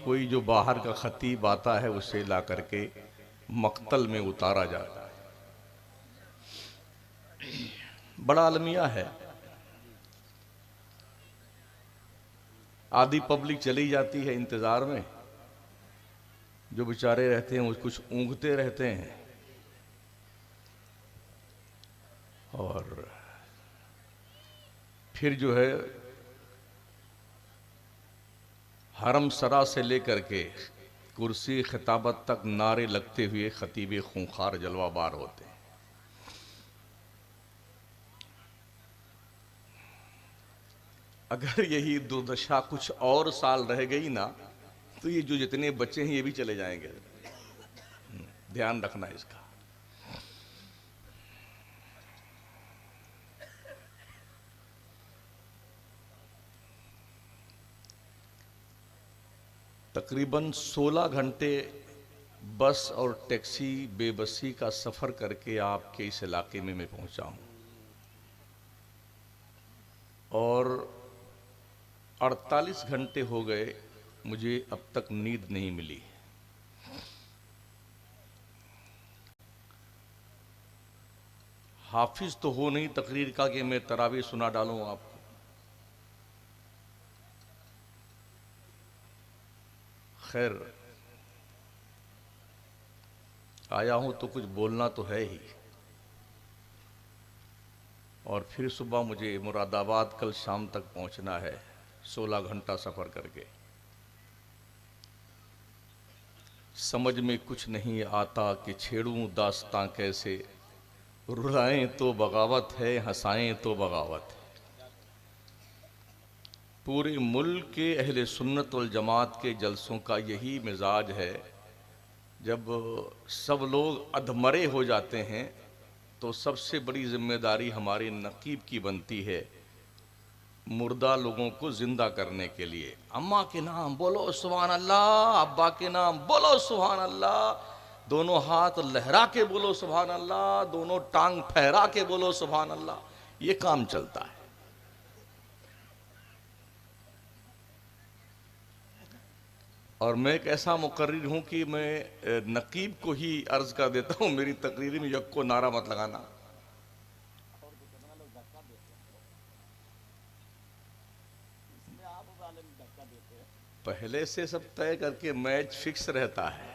कोई जो बाहर का खतीब आता है उसे ला करके मक्तल में उतारा जाता है। बड़ा अलमिया है। आधी पब्लिक चली जाती है इंतजार में, जो बेचारे रहते हैं वो कुछ ऊँघते रहते हैं, और फिर जो है हरम सरा से लेकर के कुर्सी खिताबत तक नारे लगते हुए खतीब खूंखार जलवाबार होते हैं। अगर यही दुर्दशा कुछ और साल रह गई ना, तो ये जो जितने बच्चे हैं ये भी चले जाएंगे। ध्यान रखना इसका। तकरीबन 16 घंटे बस और टैक्सी बेबसी का सफ़र करके आपके इस इलाके में मैं पहुंचा हूं, और 48 घंटे हो गए मुझे अब तक नींद नहीं मिली। हाफिज तो हो नहीं तकरीर का कि मैं तरावी सुना डालूं आपको। खैर, आया हूं तो कुछ बोलना तो है ही। और फिर सुबह मुझे मुरादाबाद कल शाम तक पहुंचना है, 16 घंटा सफ़र करके। समझ में कुछ नहीं आता कि छेड़ूं दास्तां कैसे, रुलाएं तो बगावत है, हंसाएं तो बगावत है। पूरे मुल्क के अहले सुन्नत वल जमात के जलसों का यही मिजाज है। जब सब लोग अधमरे हो जाते हैं तो सबसे बड़ी जिम्मेदारी हमारे नकीब की बनती है मुर्दा लोगों को जिंदा करने के लिए। अम्मा के नाम बोलो सुभान अल्लाह, अब्बा के नाम बोलो सुभान अल्लाह, दोनों हाथ लहरा के बोलो सुभान अल्लाह, दोनों टांग फहरा के बोलो सुभान अल्लाह। ये काम चलता है। और मैं एक ऐसा मुकर्रिर हूं कि मैं नकीब को ही अर्ज कर देता हूं, मेरी तकरीर में यक्को नारा मत लगाना। पहले से सब तय करके मैच फिक्स रहता है।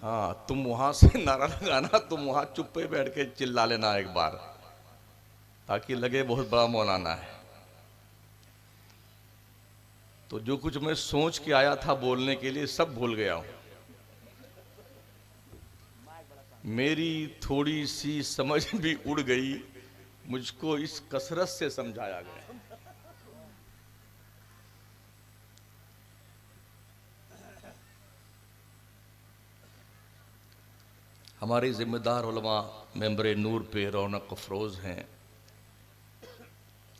हाँ, तुम वहां से नारा लगाना, तुम वहां चुप पे बैठ के चिल्ला लेना एक बार, ताकि लगे बहुत बड़ा मौलाना है। तो जो कुछ मैं सोच के आया था बोलने के लिए सब भूल गया हूं। मेरी थोड़ी सी समझ भी उड़ गई, मुझको इस कसरत से समझाया गया। हमारे जिम्मेदार उलमा मेंबर नूर पे रौनक अफरोज़ हैं।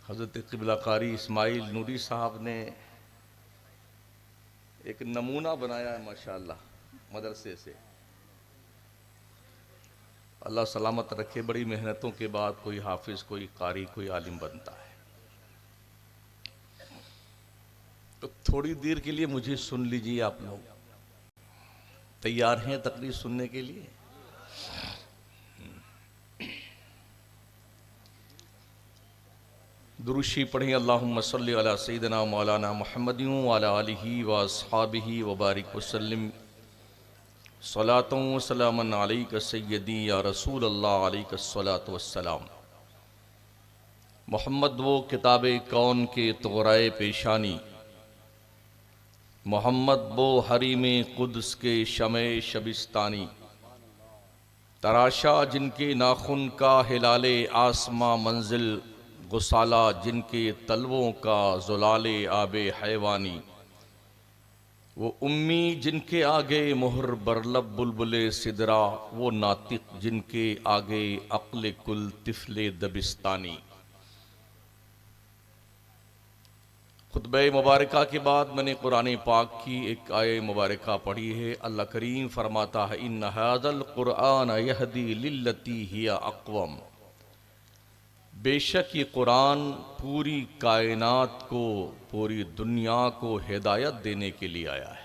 हज़रत क़िबला कारी इस्माइल नूरी साहब ने एक नमूना बनाया है माशाअल्लाह मदरसे से। अल्लाह सलामत रखे, बड़ी मेहनतों के बाद कोई हाफिज, कोई कारी, कोई आलिम बनता है। तो थोड़ी देर के लिए मुझे सुन लीजिए। आप लोग तैयार हैं तकरीर सुनने के लिए? दुरूशी पढ़ें। अल्लाहुम्मा सल्लि अला सय्यिदिना मौलाना मुहम्मदिन व अला आलिहि व अस्हाबिहि व बारिक वसल्लिम सलातन व सलामन अलैका सय्यदी या रसूल अल्लाह अलैका सलातु वस्सलाम। मोहम्मद वो किताब कौन के तोराए पेशानी, मोहम्मद वो हरीम कुद्स के शमे शबिस्तानी, तराशा जिनके नाखुन का हिलाले आसमां मंजिल, गुसाला जिनके तलवों का जुलाले आबे हैवानी, वो उम्मी जिनके आगे मुहर बरलब बुलबुले सिदरा, वो नातिक जिनके आगे अक्ल कुल तिफले दबिस्तानी। खुतबे मुबारका के बाद मैंने कुरान पाक की एक आय मुबारका पढ़ी है। अल्लाह करीम फरमाता है, इन्न हाज़ल कुरआन यहदी लिल्लती हिया अक़वम। बेशक ये कुरान पूरी कायनात को, पूरी दुनिया को हिदायत देने के लिए आया है।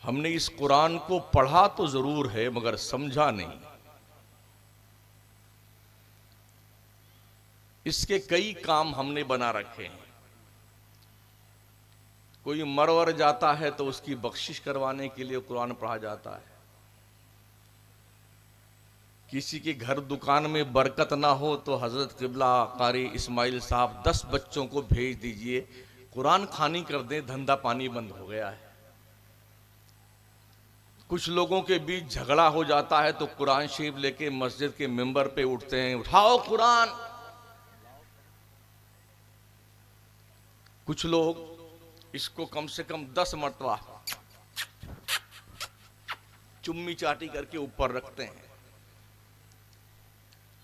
हमने इस कुरान को पढ़ा तो जरूर है मगर समझा नहीं। इसके कई काम हमने बना रखे हैं। कोई मरवर जाता है तो उसकी बख्शिश करवाने के लिए कुरान पढ़ा जाता है। किसी के घर दुकान में बरकत ना हो तो हजरत किबला कारी इस्माइल साहब 10 बच्चों को भेज दीजिए, कुरान खानी कर दें, धंधा पानी बंद हो गया है। कुछ लोगों के बीच झगड़ा हो जाता है तो कुरान शरीफ लेके मस्जिद के मिंबर पे उठते हैं, उठाओ कुरान। कुछ लोग इसको कम से कम 10 मरतबा चुम्मी चाटी करके ऊपर रखते हैं।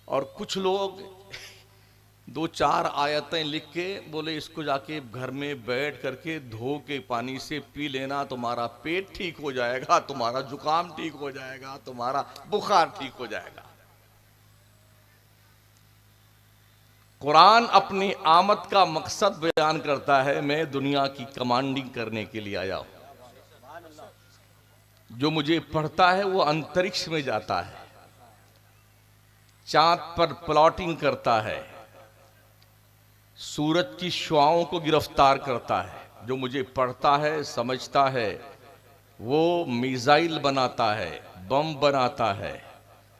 और कुछ लोग 2-4 आयतें लिख के बोले इसको जाके घर में बैठ करके धो के पानी से पी लेना, तुम्हारा पेट ठीक हो जाएगा, तुम्हारा जुकाम ठीक हो जाएगा, तुम्हारा बुखार ठीक हो जाएगा। कुरान अपनी आमद का मकसद बयान करता है, मैं दुनिया की कमांडिंग करने के लिए आया हूं। जो मुझे पढ़ता है वो अंतरिक्ष में जाता है, चांद पर प्लॉटिंग करता है, सूरज की शुआओं को गिरफ्तार करता है। जो मुझे पढ़ता है, समझता है, वो मिसाइल बनाता है, बम बनाता है,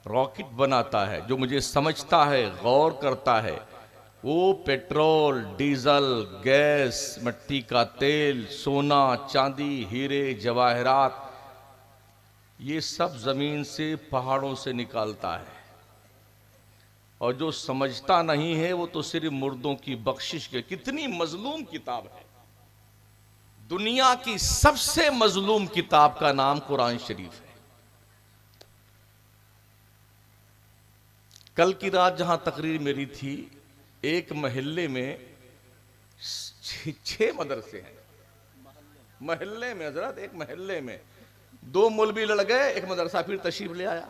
रॉकेट बनाता है। जो मुझे समझता है, गौर करता है, वो पेट्रोल, डीजल, गैस, मिट्टी का तेल, सोना, चांदी, हीरे, जवाहरात, ये सब जमीन से, पहाड़ों से निकालता है। और जो समझता नहीं है वो तो सिर्फ मुर्दों की बख्शिश के। कितनी मजलूम किताब है। दुनिया की सबसे मजलूम किताब का नाम कुरान शरीफ है। कल की रात जहां तकरीर मेरी थी, एक महल्ले में 6 मदरसे हैं। महल्ले में हजरत, एक महल्ले में 2 मौलवी लड़ गए, एक मदरसा फिर तशरीफ ले आया,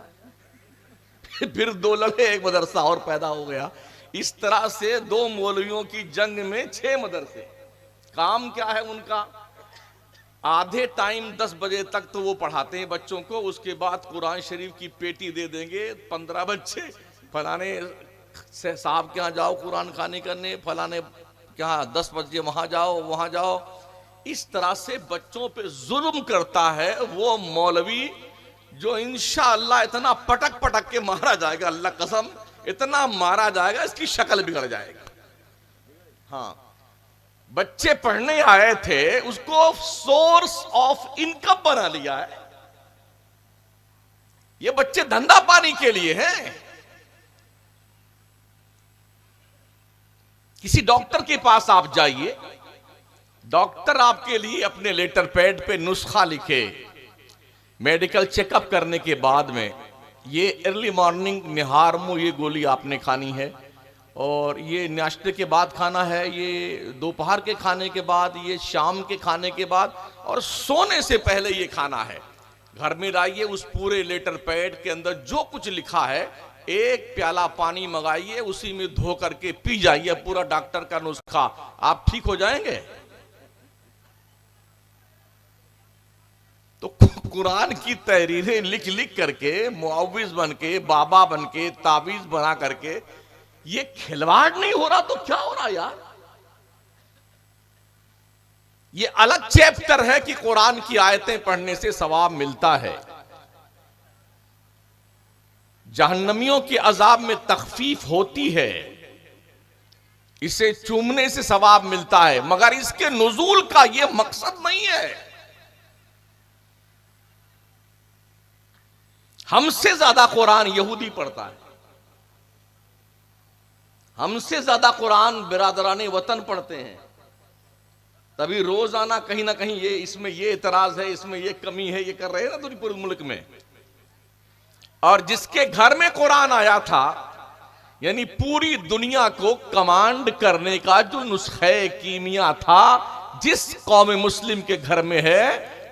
फिर 2 लड़े, एक मदरसा और पैदा हो गया। इस तरह से 2 मौलवियों की जंग में 6 मदरसे। काम क्या है उनका? आधे टाइम 10 बजे तक तो वो पढ़ाते हैं बच्चों को, उसके बाद कुरान शरीफ की पेटी दे देंगे। 15 बच्चे फलाने साहब के यहाँ जाओ कुरान खानी करने, फलाने के यहाँ 10 बजे वहां जाओ, वहां जाओ। इस तरह से बच्चों पे जुल्म करता है वो मौलवी, जो इंशाअल्लाह इतना पटक पटक के मारा जाएगा, अल्लाह कसम इतना मारा जाएगा इसकी शक्ल बिगड़ जाएगी। हाँ, बच्चे पढ़ने आए थे, उसको सोर्स ऑफ इनकम बना लिया है। ये बच्चे धंधा पानी के लिए हैं। किसी डॉक्टर के पास आप जाइए, डॉक्टर आपके लिए अपने लेटर पैड पे नुस्खा लिखे, मेडिकल चेकअप करने के बाद में ये अर्ली मॉर्निंग निहारमो ये गोली आपने खानी है, और ये नाश्ते के बाद खाना है, ये दोपहर के खाने के बाद, ये शाम के खाने के बाद, और सोने से पहले ये खाना है। घर में लाइए, उस पूरे लेटर पैड के अंदर जो कुछ लिखा है, एक प्याला पानी मंगाइए, उसी में धो करके पी जाइए, पूरा डॉक्टर का नुस्खा, आप ठीक हो जाएंगे। तो कुरान की तहरीरें लिख लिख करके, मुआविज बन के, बाबा बन के, ताबीज बना करके, ये खिलवाड़ नहीं हो रहा तो क्या हो रहा यार? ये अलग चैप्टर है कि कुरान की आयतें पढ़ने से सवाब मिलता है। जहन्नमियों के अजाब में तखफीफ होती है, इसे चूमने से सवाब मिलता है, मगर इसके नुज़ूल का यह मकसद नहीं है। हमसे ज्यादा कुरान यहूदी पढ़ता है, हमसे ज्यादा कुरान बिरादराने वतन पढ़ते हैं। तभी रोजाना कहीं ना कहीं ये इसमें ये इतराज है, इसमें ये कमी है, ये कर रहे हैं ना पूरे मुल्क में। और जिसके घर में कुरान आया था, यानी पूरी दुनिया को कमांड करने का जो नुस्खे कीमिया था, जिस कौम मुस्लिम के घर में है,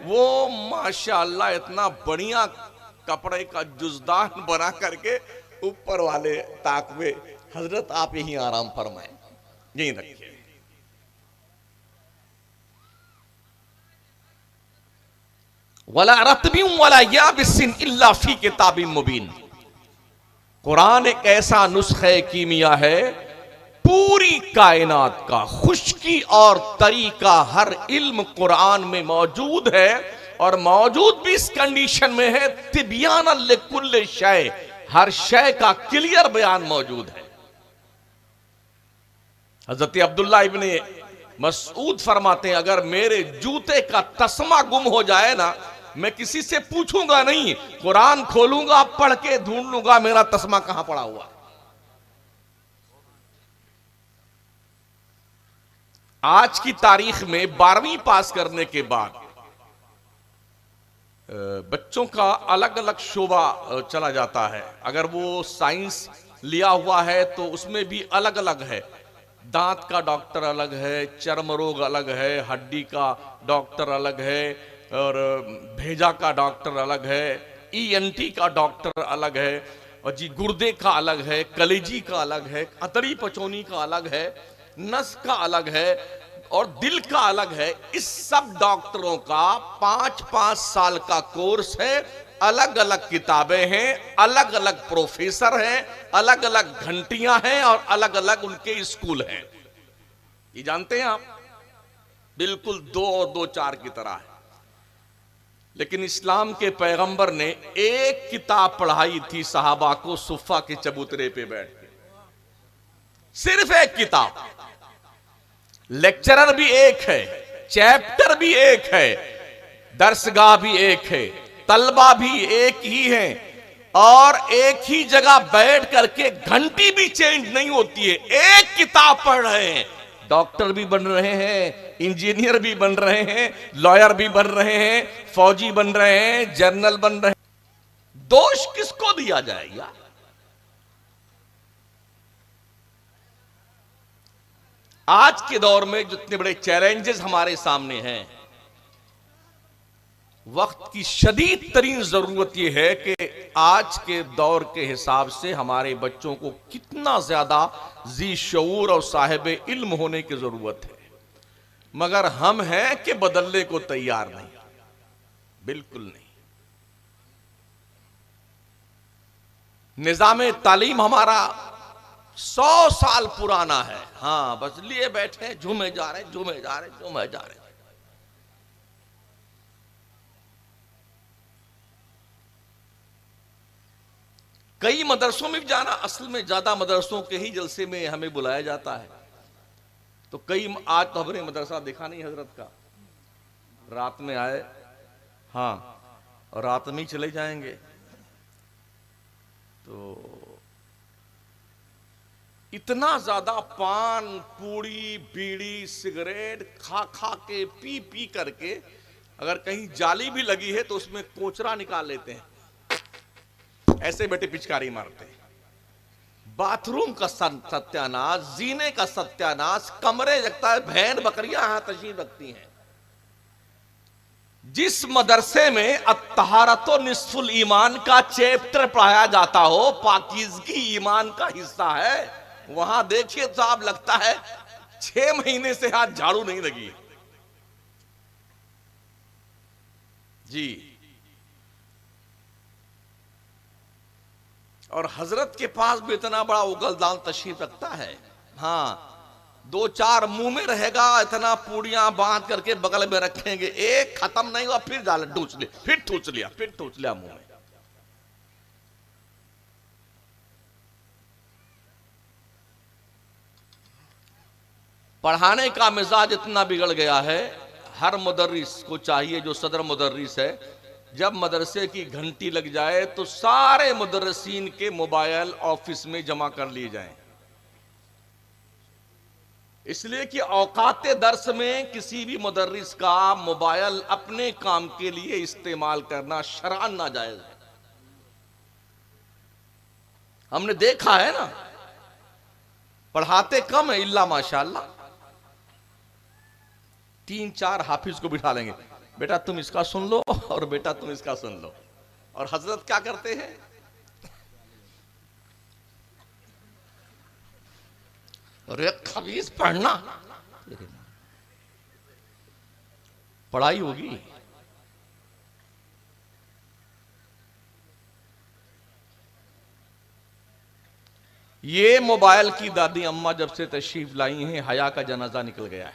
वो माशाअल्लाह इतना बढ़िया कपड़े का जुजदान बना करके ऊपर वाले ताक में, हजरत आप यहीं आराम फरमाएं, यहीं रखिए। वला रतबिन वला याबिसिन इल्ला फी किताबिन मुबीन। कुरान एक ऐसा नुस्खे कीमिया है, पूरी कायनात का खुश्की और तरीका हर इल्म कुरान में मौजूद है, और मौजूद भी इस कंडीशन में है तिबियान लिकुल्ल शय, हर शय का क्लियर बयान मौजूद है। हजरत अब्दुल्ला इब्ने मसूद फरमाते हैं, अगर मेरे जूते का तस्मा गुम हो जाए ना, मैं किसी से पूछूंगा नहीं, कुरान खोलूंगा, पढ़ के ढूंढ लूंगा मेरा तस्मा कहां पड़ा हुआ है। आज की तारीख में 12वीं पास करने के बाद बच्चों का अलग अलग शोबा चला जाता है। अगर वो साइंस लिया हुआ है तो उसमें भी अलग अलग है, दांत का डॉक्टर अलग है, चर्म रोग अलग है, हड्डी का डॉक्टर अलग है, और भेजा का डॉक्टर अलग है, ENT का डॉक्टर अलग है, और जी गुर्दे का अलग है, कलेजी का अलग है, अतरी पचौनी का अलग है, नस का अलग है, और दिल का अलग है। इस सब डॉक्टरों का 5-5 साल का कोर्स है, अलग अलग किताबें हैं, अलग अलग प्रोफेसर हैं, अलग अलग घंटियां हैं, और अलग अलग उनके स्कूल हैं। ये जानते हैं आप, बिल्कुल 2 और 2 4 की तरह है। लेकिन इस्लाम के पैगंबर ने एक किताब पढ़ाई थी सहाबा को सुफ़ा के चबूतरे पे बैठ के, सिर्फ एक किताब। लेक्चरर भी एक है, चैप्टर भी एक है, दर्सगाह भी एक है, तलबा भी एक ही है, और एक ही जगह बैठ करके घंटी भी चेंज नहीं होती है, एक किताब पढ़ रहे हैं। डॉक्टर भी बन रहे हैं, इंजीनियर भी बन रहे हैं, लॉयर भी बन रहे हैं, फौजी बन रहे हैं, जनरल बन रहे हैं। दोष किसको दिया जाए यार? आज के दौर में जितने बड़े चैलेंजेस हमारे सामने हैं, वक्त की शदीद तरीन जरूरत यह है कि आज के दौर के हिसाब से हमारे बच्चों को कितना ज्यादा जी शऊर और साहिब इल्म होने की जरूरत है, मगर हम हैं कि बदलने को तैयार नहीं, बिल्कुल नहीं। निजाम तालीम हमारा 100 साल पुराना है, हाँ बस लिए बैठे हैं, झूमे जा रहे हैं, झूमे जा रहे हैं, झूमे जा रहे हैं। कई मदरसों में भी जाना, असल में ज्यादा मदरसों के ही जलसे में हमें बुलाया जाता है, तो कई, आज तो हमने मदरसा देखा नहीं हजरत का, रात में आए, हाँ, और रात में ही चले जाएंगे। तो इतना ज्यादा पान, पूड़ी, बीड़ी, सिगरेट खा खा के, पी पी करके, अगर कहीं जाली भी लगी है तो उसमें कोचरा निकाल लेते हैं, ऐसे बैठे पिचकारी मारते हैं। बाथरूम का सत्यानाश, जीने का सत्यानाश, कमरे जगता है, भेड़ बकरियां यहां तशरीफ रखती हैं। जिस मदरसे में अत्तहारतो निस्फुल ईमान का चैप्टर पढ़ाया जाता हो, पाकीज़गी ईमान का हिस्सा है, वहां देखिए तो आप लगता है 6 महीने से हाथ झाड़ू नहीं लगी जी। और हजरत के पास भी इतना बड़ा उगलदान तशरीफ रखता है, हाँ, 2-4 मुंह में रहेगा, इतना पूड़ियां बांध करके बगल में रखेंगे, एक खत्म नहीं हुआ फिर डाल ठूस लिया, फिर ठूस लिया, फिर ठूस लिया मुंह में। पढ़ाने का मिजाज इतना बिगड़ गया है, हर मुदर्रिस को चाहिए, जो सदर मुदर्रिस है, जब मदरसे की घंटी लग जाए तो सारे मुदर्रिसीन के मोबाइल ऑफिस में जमा कर लिए जाएं, इसलिए कि औकाते दर्स में किसी भी मुदर्रिस का मोबाइल अपने काम के लिए इस्तेमाल करना शरअन नाजायज है। हमने देखा है ना, पढ़ाते कम है इल्ला माशाअल्लाह, 3-4 हाफिज को बिठा लेंगे, बेटा तुम इसका सुन लो और बेटा तुम इसका सुन लो, और हजरत क्या करते हैं, अरे खबीस पढ़ना, पढ़ाई होगी। ये मोबाइल की दादी अम्मा जब से तशरीफ लाई हैं, हया का जनाजा निकल गया है,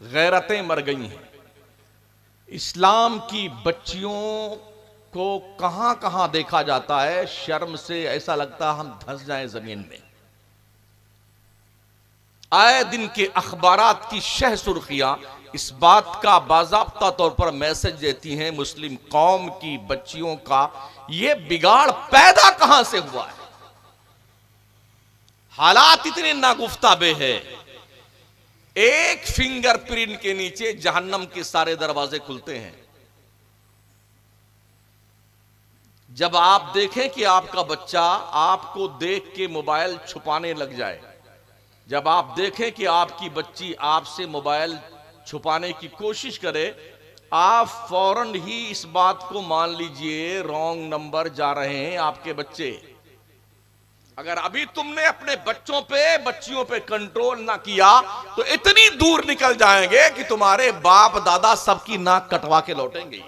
गैरतें मर गई हैं। इस्लाम की बच्चियों को कहां कहां देखा जाता है, शर्म से ऐसा लगता हम धंस जाएं जमीन में। आए दिन के अखबारात की शह सुर्खियां इस बात का बाज़ाब्ता तौर पर मैसेज देती हैं, मुस्लिम कौम की बच्चियों का ये बिगाड़ पैदा कहां से हुआ है। हालात इतने नागुफ्ताबे है, एक फिंगरप्रिंट के नीचे जहन्नम के सारे दरवाजे खुलते हैं। जब आप देखें कि आपका बच्चा आपको देख के मोबाइल छुपाने लग जाए, जब आप देखें कि आपकी बच्ची आपसे मोबाइल छुपाने की कोशिश करे, आप फौरन ही इस बात को मान लीजिए रॉन्ग नंबर जा रहे हैं आपके बच्चे। अगर अभी तुमने अपने बच्चों पे बच्चियों पे कंट्रोल ना किया तो इतनी दूर निकल जाएंगे कि तुम्हारे बाप दादा सबकी नाक कटवा के लौटेंगे।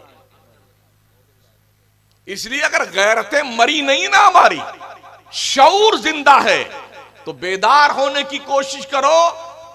इसलिए अगर गैरतें मरी नहीं ना, हमारी शऊर जिंदा है, तो बेदार होने की कोशिश करो।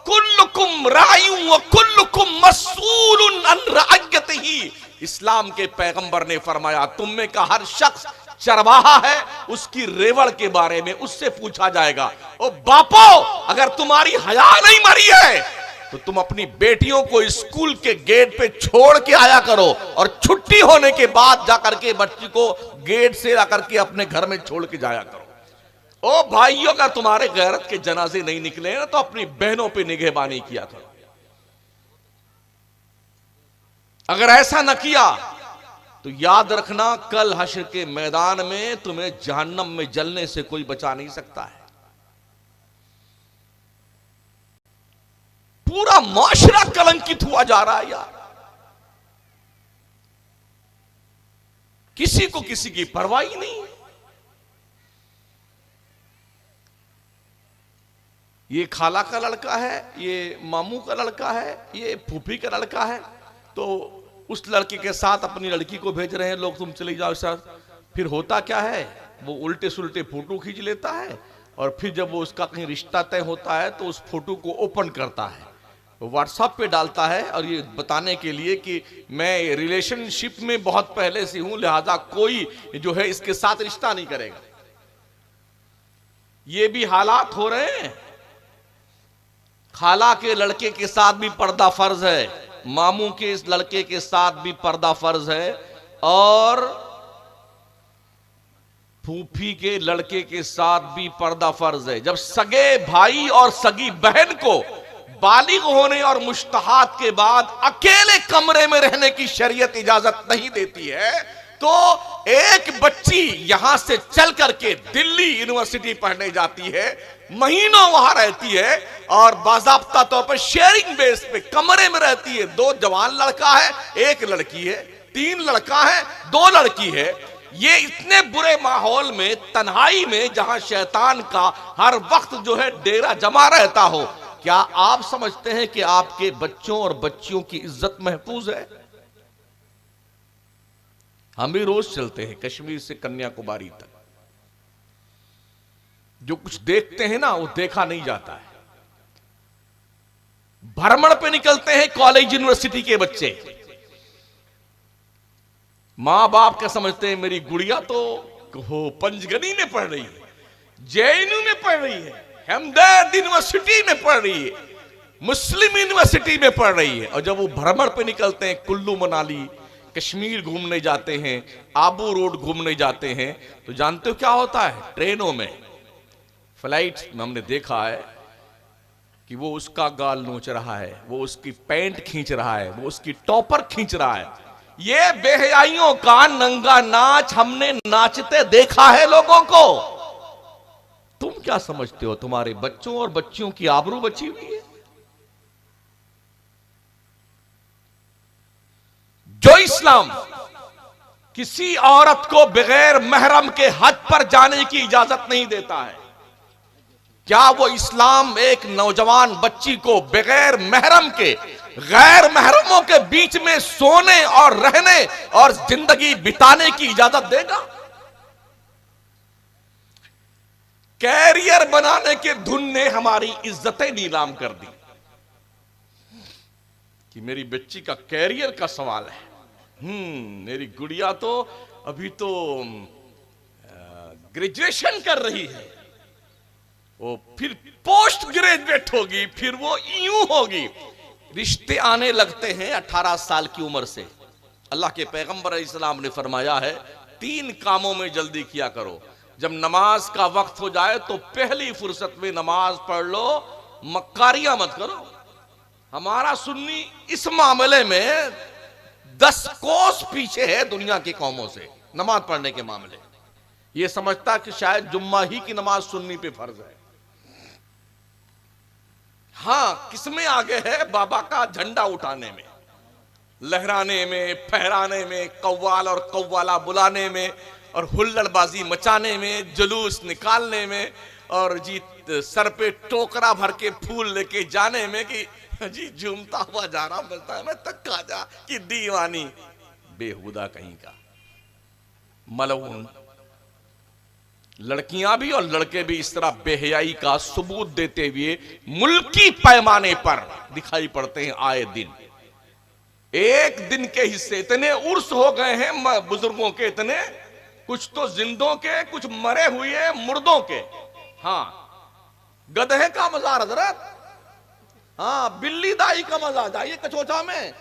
कुल्लुकुम रायुं व कुल्लुकुम मस्ऊलुन अन रअयतिही। इस्लाम के पैगंबर ने फरमाया, तुम में का हर शख्स चरवाहा है, उसकी रेवड़ के बारे में उससे पूछा जाएगा। ओ बापो, अगर तुम्हारी हया नहीं मरी है तो तुम अपनी बेटियों को स्कूल के गेट पे छोड़ के आया करो, और छुट्टी होने के बाद जाकर के बच्ची को गेट से आकर के अपने घर में छोड़ के जाया करो। ओ भाइयों, अगर तुम्हारे गैरत के जनाजे नहीं निकले ना तो अपनी बहनों पे निगहबानी किया करो। अगर ऐसा न किया तो याद रखना, कल हश्र के मैदान में तुम्हें जहन्नम में जलने से कोई बचा नहीं सकता है। पूरा माशरा कलंकित हुआ जा रहा है यार, किसी को किसी की परवाह ही नहीं है। ये खाला का लड़का है, ये मामू का लड़का है, ये फूफी का लड़का है, तो उस लड़के के साथ अपनी लड़की को भेज रहे हैं लोग, तुम चले जाओ साथ। फिर होता क्या है, वो उल्टे सुलटे फोटो खींच लेता है, और फिर जब वो उसका कहीं रिश्ता तय होता है तो उस फोटो को ओपन करता है, व्हाट्सएप पे डालता है, और ये बताने के लिए कि मैं रिलेशनशिप में बहुत पहले से हूं, लिहाजा कोई जो है इसके साथ रिश्ता नहीं करेगा। ये भी हालात हो रहे हैं। खाला के लड़के के साथ भी पर्दा फर्ज है, मामू के इस लड़के के साथ भी पर्दा फर्ज है, और फूफी के लड़के के साथ भी पर्दा फर्ज है। जब सगे भाई और सगी बहन को बालिग होने और मुश्तहात के बाद अकेले कमरे में रहने की शरीयत इजाजत नहीं देती है, तो एक बच्ची यहां से चल करके दिल्ली यूनिवर्सिटी पढ़ने जाती है, महीनों वहां रहती है, और बाज़ाब्ता तौर पर शेयरिंग बेस पे कमरे में रहती है। 2 जवान लड़का है, 1 लड़की है, 3 लड़का है, 2 लड़की है। ये इतने बुरे माहौल में, तन्हाई में, जहां शैतान का हर वक्त जो है डेरा जमा रहता हो, क्या आप समझते हैं कि आपके बच्चों और बच्चियों की इज्जत महफूज है? हम भी रोज चलते हैं कश्मीर से कन्याकुमारी तक, जो कुछ देखते हैं ना वो देखा नहीं जाता है। भ्रमण पे निकलते हैं कॉलेज यूनिवर्सिटी के बच्चे, मां बाप क्या समझते हैं, मेरी गुड़िया तो हो पंचगनी में पढ़ रही है, जेएनयू में पढ़ रही है, हमदर्द यूनिवर्सिटी में पढ़ रही है, मुस्लिम यूनिवर्सिटी में पढ़ रही है। और जब वो भ्रमण पे निकलते हैं, कुल्लू मनाली कश्मीर घूमने जाते हैं, आबू रोड घूमने जाते हैं, तो जानते हो क्या होता है? ट्रेनों में, फ्लाइट्स में हमने देखा है कि वो उसका गाल नोच रहा है, वो उसकी पैंट खींच रहा है, वो उसकी टॉपर खींच रहा है। ये बेहयाइयों का नंगा नाच हमने नाचते देखा है लोगों को। तुम क्या समझते हो तुम्हारे बच्चों और बच्चियों की आबरू बची हुई है? जो इस्लाम किसी औरत को बगैर महरम के हज पर जाने की इजाजत नहीं देता है। क्या वो इस्लाम एक नौजवान बच्ची को बगैर महरम के, गैर महरमों के बीच में सोने और रहने और जिंदगी बिताने की इजाजत देगा? कैरियर बनाने के धुन ने हमारी इज्जतें नीलाम कर दी कि मेरी बच्ची का कैरियर का सवाल है। मेरी गुड़िया तो अभी तो ग्रेजुएशन कर रही है, वो फिर पोस्ट ग्रेजुएट होगी, फिर वो यूं होगी। रिश्ते आने लगते हैं 18 साल की उम्र से। अल्लाह के पैगंबर इस्लाम ने फरमाया है 3 कामों में जल्दी किया करो। जब नमाज का वक्त हो जाए तो पहली फुर्सत में नमाज पढ़ लो, मक्कारियां मत करो। हमारा सुन्नी इस मामले में 10 कोस पीछे है दुनिया की कौमों से, नमाज पढ़ने के मामले। ये समझता कि शायद जुम्मा ही की नमाज सुन्नी पे फर्ज है। हां, किसमें आगे है? बाबा का झंडा उठाने में, लहराने में, फहराने में, कव्वाल और कव्वाला बुलाने में, और हुल्लड़बाजी मचाने में, जुलूस निकालने में, और जी सर पे टोकरा भर के फूल लेके जाने में कि जी झूमता हुआ जा रहा मिलता है, मैं तक खा जा कि दीवानी। बेहुदा कहीं का मलऊन। लड़कियां भी और लड़के भी इस तरह बेहयाई का सबूत देते हुए मुल्की पैमाने पर दिखाई पड़ते हैं आए दिन। एक दिन के हिस्से इतने उर्स हो गए हैं बुजुर्गों के, इतने, कुछ तो जिंदों के, कुछ मरे हुए मुर्दों के। हाँ, गधे का मजार हजरत, हाँ, बिल्ली दाई का मजार। जाइए कचौचा में,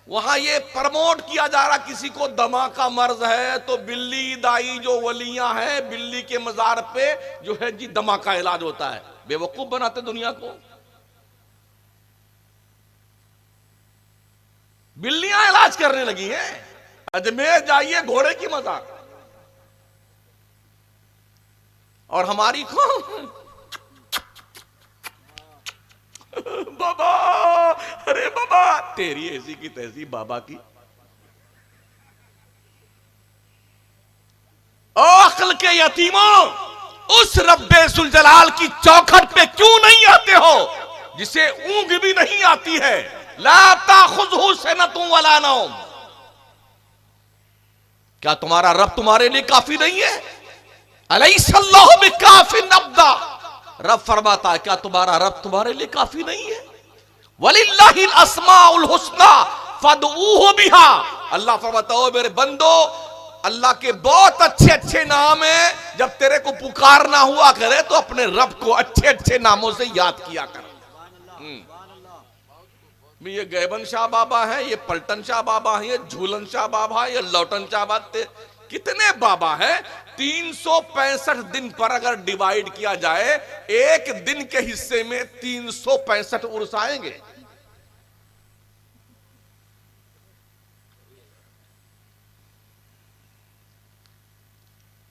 वहां ये प्रमोट किया जा रहा, किसी को दमा का मर्ज है तो बिल्ली दाई जो वलियां हैं, बिल्ली के मजार पे जो है जी दमा का इलाज होता है। बेवकूफ बनाते दुनिया को। बिल्लियां इलाज करने लगी हैं। अजमेर जाइए, घोड़े की मजार। और हमारी को बाबा, अरे बाबा, तेरी ऐसी की तैसी बाबा की। ओ अक्ल के यतीमों, उस रब्बे सुल जलाल की चौखट पे क्यों नहीं आते हो जिसे ऊंघ भी नहीं आती है? ला ताखुज़हु सिनतुन वला नौम। क्या तुम्हारा रब तुम्हारे लिए काफी नहीं है? अलैहिस्सल्लाहु बिकाफिन अब्दा। रब फरमाता है क्या तुम्हारा रब तुम्हारे लिए काफी नहीं है? वलिल्लाहिल अस्माउल हुस्ना फदऊहु बिहा। अल्लाह फरमाता है मेरे बंदो, अल्लाह के बहुत अच्छे अच्छे नाम हैं, जब तेरे को पुकारना हुआ करे तो अपने रब को अच्छे अच्छे नामों से याद किया कर। ये गैबन शाह बाबा है, ये पलटन शाह बाबा है, ये झूलन शाह बाबा है, ये लौटन शाह बाबा, कितने बाबा है? 365 दिन पर अगर डिवाइड किया जाए, एक दिन के हिस्से में 365 उर्स आएंगे।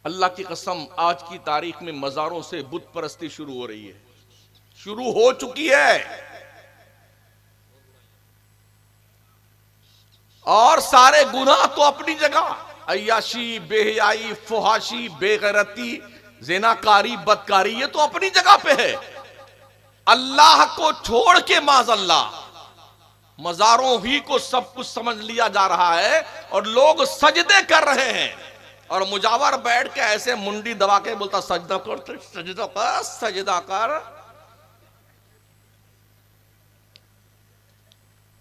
अल्लाह की कसम, आज की तारीख में मजारों से बुत परस्ती शुरू हो रही है, शुरू हो चुकी है। और सारे गुनाह तो अपनी जगह, अय्याशी, बेहयाई, फुहाशी, बेगैरती, ज़िनाकारी, बदकारी, ये तो अपनी जगह पे है। अल्लाह को छोड़ के माज़अल्लाह मज़ारों ही को सब कुछ समझ लिया जा रहा है और लोग सजदे कर रहे हैं। और मुजावर बैठ के ऐसे मुंडी दबा के बोलता सजदा कर, सजदा कर, सजदा कर।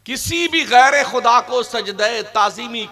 किसी भी गैर खुदा को सजदे ताज़ीमी